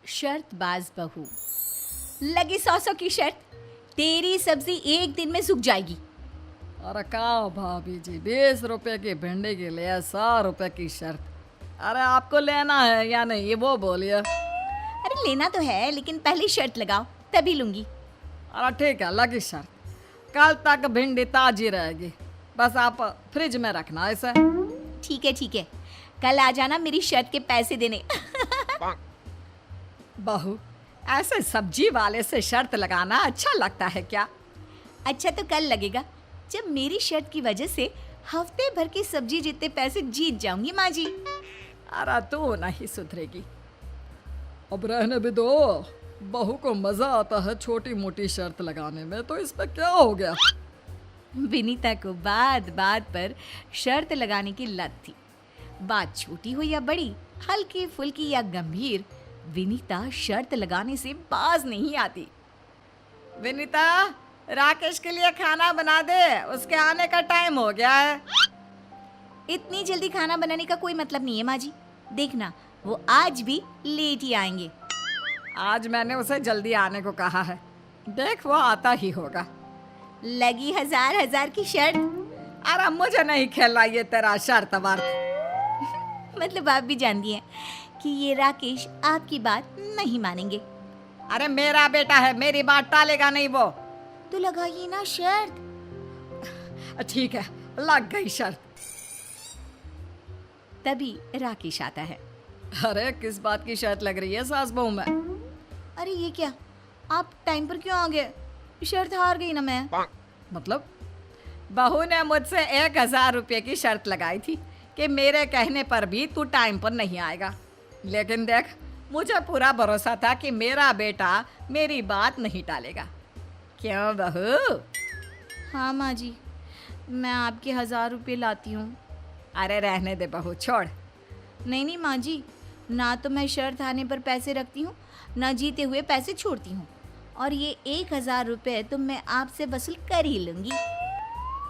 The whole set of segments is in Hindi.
शर्तबाज बहू। लगी 100 की शर्त, तेरी सब्जी एक दिन में सूख जाएगी। अरे का भाभी जी, 20 रुपए की भिंडी के लिए 100 रुपए की शर्त। अरे आपको लेना है या नहीं ये वो बोलिए। अरे लेना तो है, लेकिन पहले शर्त लगाओ तभी लूंगी। अरे ठीक है, लगी शर्त। कल तक भिंडी ताजी रहेगी, बस आप फ्रिज में रखना इसे। ठीक है, कल आ जाना मेरी शर्त के पैसे देने। बहू, ऐसे सब्जी वाले से शर्त लगाना अच्छा लगता है क्या? अच्छा तो कल लगेगा, जब मेरी शर्त की वजह से हफ्ते भर की सब्जी जितने पैसे जीत जाऊंगी माँ जी। अरे तू नहीं सुधरेगी। अब रहने भी दो, बहू को मजा आता है छोटी मोटी शर्त लगाने में, तो इसमें क्या हो गया? विनीता को बात बात पर शर्त लगाने की लत थी। बात छोटी हो या बड़ी, हल्की फुल्की या गंभीर, विनीता शर्त लगाने से बाज नहीं आती। विनीता, राकेश के लिए खाना बना दे, उसके आने का टाइम हो गया है। इतनी जल्दी खाना बनाने का कोई मतलब नहीं है माँ जी। देखना, वो आज भी लेट ही आएंगे। आज मैंने उसे जल्दी आने को कहा है, देख वो आता ही होगा। लगी हजार की शर्त। अरे मुझे नहीं खेलना ये तेरा शर्त वर्त। मतलब आप भी जानती हैं कि ये राकेश आपकी बात नहीं मानेंगे। अरे मेरा बेटा है, मेरी बात टालेगा नहीं वो। तो लगाइए ना शर्त। ठीक है, लग गई शर्त। तभी राकेश आता है। अरे किस बात की शर्त लग रही है सास बहू में? अरे ये क्या, आप टाइम पर क्यों आ गए? शर्त हार गई ना मैं। मतलब? बहू ने मुझसे 1000 रुपये की शर्त लगाई थी कि मेरे कहने पर भी तू टाइम पर नहीं आएगा, लेकिन देख, मुझे पूरा भरोसा था कि मेरा बेटा मेरी बात नहीं टालेगा। क्यों बहू? हाँ माँ जी, मैं आपके 1000 रुपये लाती हूँ। अरे रहने दे बहू, छोड़। नहीं माँ जी, ना तो मैं शर्त हारने पर पैसे रखती हूँ, ना जीते हुए पैसे छोड़ती हूँ, और ये 1000 रुपये तो मैं आपसे वसूल कर ही लूंगी।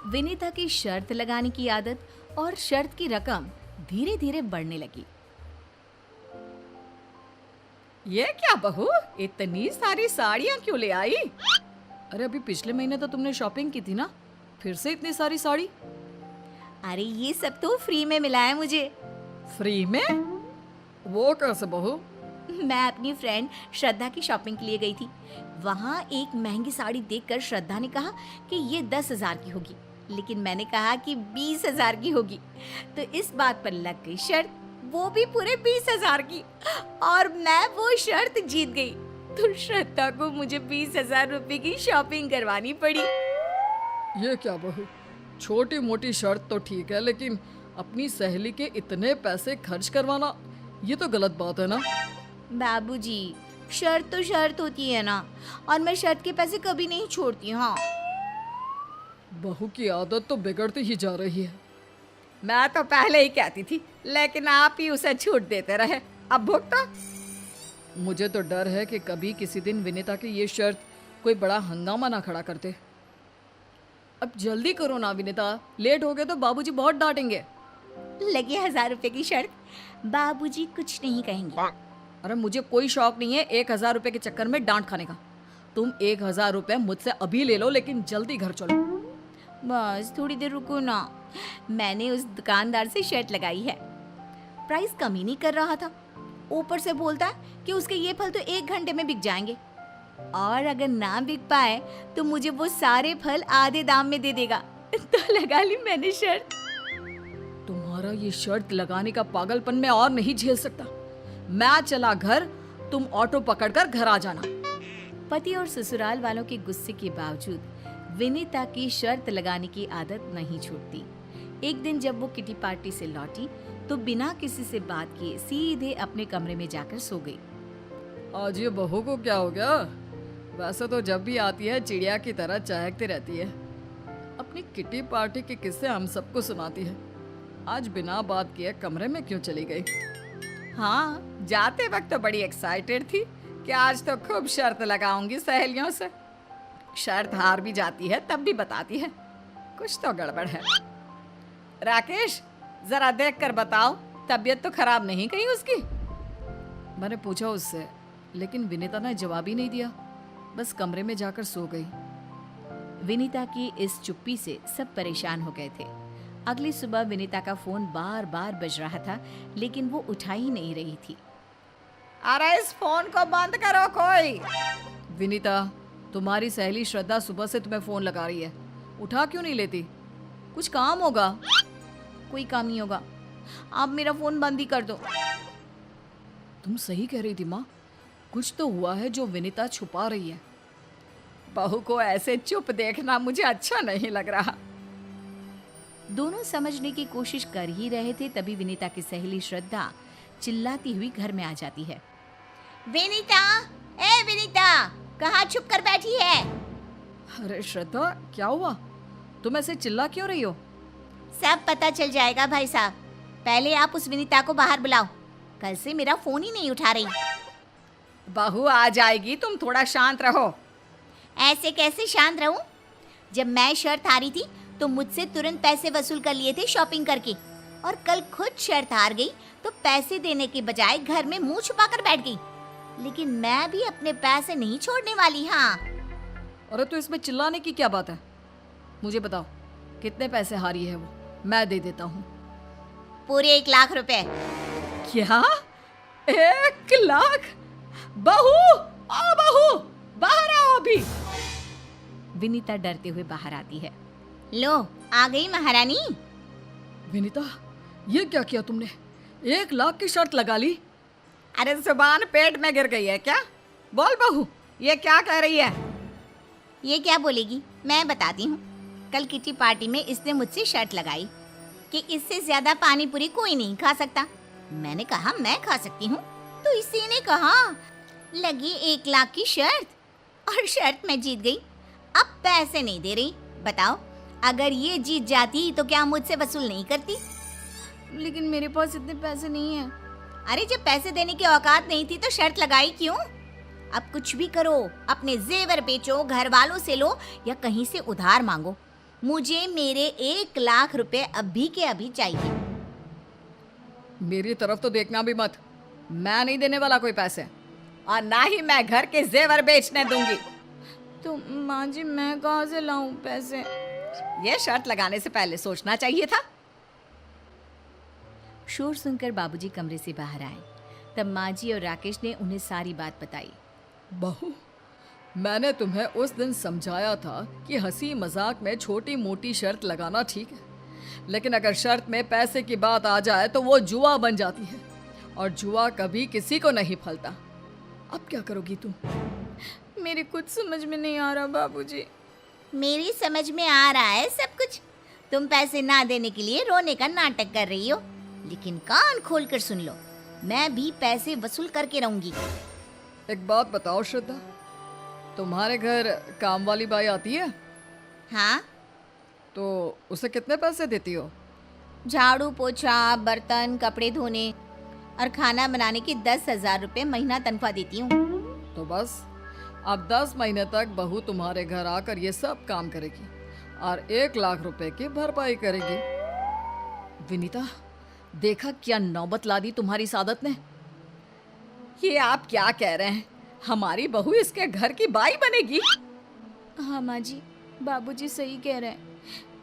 विनीता की शर्त लगाने की आदत और शर्त की रकम धीरे धीरे बढ़ने लगी। ये क्या बहू, इतनी सारी साड़ियाँ क्यों ले आई? अरे अभी पिछले महीने तो तुमने शॉपिंग की थी ना, फिर से इतनी सारी साड़ी? अरे ये सब तो फ्री में मिला है मुझे। फ्री में? वो कैसे बहू? मैं अपनी फ्रेंड श्रद्धा की शॉपिंग के लिए गई थी। वहाँ एक महंगी साड़ी देखकर श्रद्धा ने कहा कि ये 10,000 की होगी, लेकिन मैंने कहा कि 20,000 की होगी। तो इस बात पर लग गई शर्त, वो भी पूरे 20,000 की, और मैं वो शर्त जीत गई। तो श्रद्धा को मुझे 20,000 रुपए की शॉपिंग करवानी पड़ी। ये क्या बहू, छोटी मोटी शर्त तो ठीक है, लेकिन अपनी सहेली के इतने पैसे खर्च करवाना, ये तो गलत बात है ना? बाबूजी, शर्त तो शर्त होती है ना, और मैं शर्त के पैसे कभी नहीं छोड़ती। हाँ, बहू की आदत तो बिगड़ती ही जा रही है। मैं तो पहले ही कहती थी, लेकिन आप ही उसे छूट देते रहे, अब भुगतो। मुझे तो डर है कि कभी किसी दिन विनीता की ये शर्त कोई बड़ा हंगामा ना खड़ा करते। अब जल्दी करो ना विनीता, लेट हो गए तो बाबूजी बहुत डांटेंगे। लगे 1000 रुपए की शर्त, बाबूजी कुछ नहीं कहेंगे। अरे मुझे कोई शौक नहीं है 1000 रुपये के चक्कर में डांट खाने का। तुम 1000 रुपये मुझसे अभी ले लो, लेकिन जल्दी घर चलो। बस थोड़ी देर रुको ना, मैंने उस दुकानदार से शर्त लगाई है। प्राइस कम ही नहीं कर रहा था, ऊपर से बोलता है कि उसके ये फल तो 1 घंटे में बिक जाएंगे, और अगर ना बिक पाए तो मुझे वो सारे फल आधे दाम में दे देगा। तो लगा ली मैंने शर्त। तुम्हारा ये शर्त लगाने का पागलपन मैं और नहीं झेल सकता। मैं चला घर, तुम ऑटो पकड़कर घर आ जाना। पति और ससुराल वालों के गुस्से के बावजूद विनीता की शर्त लगाने की आदत नहीं छूटती। एक दिन जब वो किटी पार्टी से लौटी तो बिना किसी से बात किए सीधे अपने कमरे में जाकर सो गई। आज ये बहू को क्या हो गया? वैसे तो जब भी आती है चिड़िया की तरह चहकती रहती है, अपनी किटी पार्टी के किस्से हम सबको सुनाती है। आज बिना बात किए कमरे में क्यों चली गई? हाँ, जाते वक्त तो बड़ी एक्साइटेड थी कि आज तो खूब शर्त लगाऊंगी सहेलियों से। शर्त हार भी जाती है तब भी बताती है, कुछ तो गड़बड़ है। राकेश, जरा देख कर बताओ, तबीयत तो खराब नहीं कहीं उसकी? मैंने पूछा उससे, लेकिन विनीता ने जवाब ही नहीं दिया, बस कमरे में जाकर सो गई। विनीता की इस चुप्पी से सब परेशान हो गए थे। अगली सुबह विनीता का फोन बार बार बज रहा था, लेकिन वो उठा ही नहीं रही थी। अरे इस फोन को बंद करो कोई। विनीता, तुम्हारी सहेली श्रद्धा सुबह से तुम्हें फोन लगा रही है, उठा क्यों नहीं लेती? कुछ काम होगा। कोई काम नहीं होगा, आप मेरा फोन बंद ही कर दो। तुम सही कह रही थी माँ, कुछ तो हुआ है जो विनीता छुपा रही है। बहू को ऐसे चुप देखना मुझे अच्छा नहीं लग रहा। दोनों समझने की कोशिश कर ही रहे थे, तभी विनीता की सहेली श्रद्धा चिल्लाती हुई घर में आ जाती है। विनीता, ए विनीता, कहाँ छुप कर बैठी है? अरे श्रद्धा, क्या हुआ? तुम ऐसे चिल्ला क्यों रही हो? सब पता चल जाएगा भाई साहब। पहले आप उस विनीता को बाहर बुलाओ, कल से मेरा फोन ही नहीं उठा रही। बहू आ जाएगी, तुम थोड़ा शांत रहो। ऐसे कैसे शांत रहूं? जब मैं शर्त हारी थी तो मुझसे तुरंत पैसे वसूल कर लिए थे शॉपिंग करके, और कल खुद शर्त हार गई तो पैसे देने के बजाय घर में मुंह छुपा कर बैठ गई। लेकिन मैं भी अपने पैसे नहीं छोड़ने वाली। हाँ। अरे तो इसमें चिल्लाने की क्या बात है? मुझे बताओ, कितने पैसे हारी है वो? मैं दे देता हूँ। पूरे 1 लाख रुपए। क्या? 1 लाख? बहू, आओ बहू, बाहर आओ अभी। विनीता डरते हुए बाहर आती है। लो, आ गई महारानी। विनीता, ये क्या किया तुमने? 1 लाख की शर्त लगा ली? अरे जुबान पेट में गिर गई है क्या? बोल बहू, ये क्या कह रही है? ये क्या बोलेगी, मैं बताती हूँ। कल किटी पार्टी में इसने मुझसे शर्त लगाई कि इससे ज्यादा पानी पूरी कोई नहीं खा सकता। मैंने कहा मैं खा सकती हूँ, तो इसी ने कहा लगी 1 लाख की शर्त, और शर्त मैं जीत गई। अब पैसे नहीं दे रही। बताओ, अगर ये जीत जाती तो क्या मुझसे वसूल नहीं करती? लेकिन मेरे पास इतने पैसे नहीं हैं। अरे जब पैसे देने की औकात नहीं थी तो शर्त लगाई क्यों? अब कुछ भी करो, अपने जेवर बेचो, घर वालों से लो या कहीं से उधार मांगो, मुझे मेरे 1 लाख रुपए अभी के अभी चाहिए। मेरी तरफ तो देखना भी मत, मैं नहीं देने वाला कोई पैसे, और ना ही मैं घर के जेवर बेचने दूंगी। तो माँ जी, मैं कहाँ से लाऊं पैसे? ये शर्त लगाने से पहले सोचना चाहिए था। शोर सुनकर बाबूजी कमरे से बाहर आए। तब माँ जी और राकेश ने उन्हें सारी बात बताई। बहू, मैंने तुम्हें उस दिन समझाया था कि हंसी मजाक में छोटी मोटी शर्त लगाना ठीक है, लेकिन अगर शर्त में पैसे की बात आ जाए तो वो जुआ बन जाती है, और जुआ कभी किसी को नहीं फलता। अब क्या करोगी तुम? मेरी कुछ समझ में नहीं आ रहा बाबूजी। मेरी समझ में आ रहा है सब कुछ। तुम पैसे ना देने के लिए रोने का नाटक कर रही हो, लेकिन कान खोल कर सुन लो, मैं भी पैसे वसूल करके रहूंगी। एक बात बताओ श्रद्धा, तुम्हारे घर काम वाली बाई आती है? हाँ। तो उसे कितने पैसे देती हो? झाड़ू पोछा, बर्तन, कपड़े धोने और खाना बनाने की 10,000 रुपये महीना तनख्वाह देती हूँ। तो बस, अब 10 महीने तक बहू तुम्हारे घर आकर ये सब काम करेगी और 1 लाख रुपए की भरपाई करेगी। विनीता, देखा क्या नौबत ला दी तुम्हारी सादत ने? ये आप क्या कह रहे हैं? हमारी बहू इसके घर की बाई बनेगी? हाँ माँ जी, बाबूजी सही कह रहे हैं।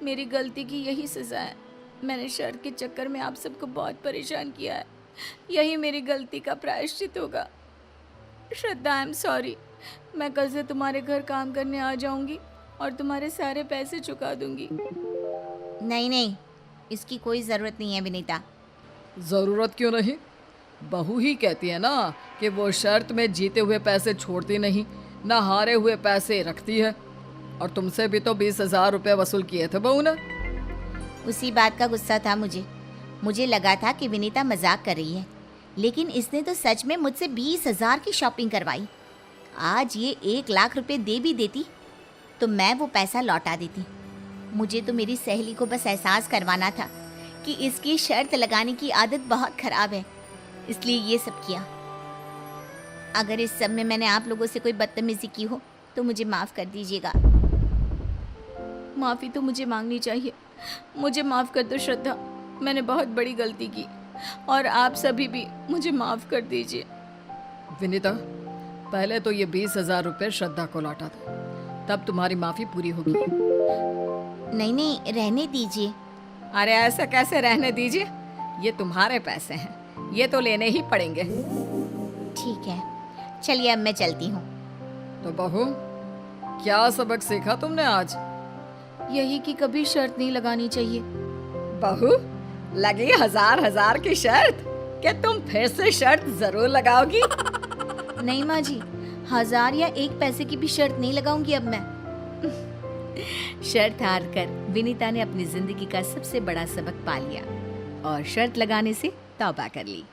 मेरी गलती की यही सजा है। मैंने शर्त के चक्कर में आप सबको बहुत परेशान किया है। यही मेरी गलती का प्रायश्चित होगा। श्रद्धा, आई एम सॉरी। मैं कल से तुम्हारे घर काम करने आ जाऊंगी और तुम्हारे सारे पैसे चुका दूंगी। नहीं नहीं, इसकी कोई ज़रूरत नहीं है विनीता। ज़रूरत क्यों नहीं? बहू ही कहती है ना कि वो शर्त में जीते हुए पैसे छोड़ती नहीं, ना हारे हुए पैसे रखती है। और तुमसे भी तो 20,000 रुपये वसूल किए थे बहू ने। उसी बात का गुस्सा था मुझे लगा था कि विनीता मजाक कर रही है, लेकिन इसने तो सच में मुझसे 20,000 की शॉपिंग करवाई। आज ये 1 लाख रुपए दे भी देती तो मैं वो पैसा लौटा देती। मुझे तो मेरी सहेली को बस एहसास करवाना था कि इसकी शर्त लगाने की आदत बहुत खराब है, इसलिए ये सब किया। अगर इस सब में मैंने आप लोगों से कोई बदतमीजी की हो तो मुझे माफ़ कर दीजिएगा। माफ़ी तो मुझे मांगनी चाहिए। मुझे माफ़ कर दो श्रद्धा, मैंने बहुत बड़ी गलती की, और आप सभी भी मुझे माफ़ कर दीजिए। विनीता, पहले तो ये 20,000 रुपये श्रद्धा को लौटा दो, तब तुम्हारी माफी पूरी होगी। नहीं नहीं, रहने दीजिए। अरे ऐसा कैसे रहने दीजिए, ये तुम्हारे पैसे हैं, ये तो लेने ही पड़ेंगे। ठीक है, चलिए अब मैं चलती हूँ। तो बहू, क्या सबक सीखा तुमने आज? यही कि कभी शर्त नहीं लगानी चाहिए। बहू, लगी हजार की शर्त, क्या तुम फिर से शर्त जरूर लगाओगी? नहीं माँ जी, 1000 या 1 पैसे की भी शर्त नहीं लगाऊंगी अब मैं। शर्त हार कर विनीता ने अपनी जिंदगी का सबसे बड़ा सबक पा लिया और शर्त लगाने से तौबा कर ली।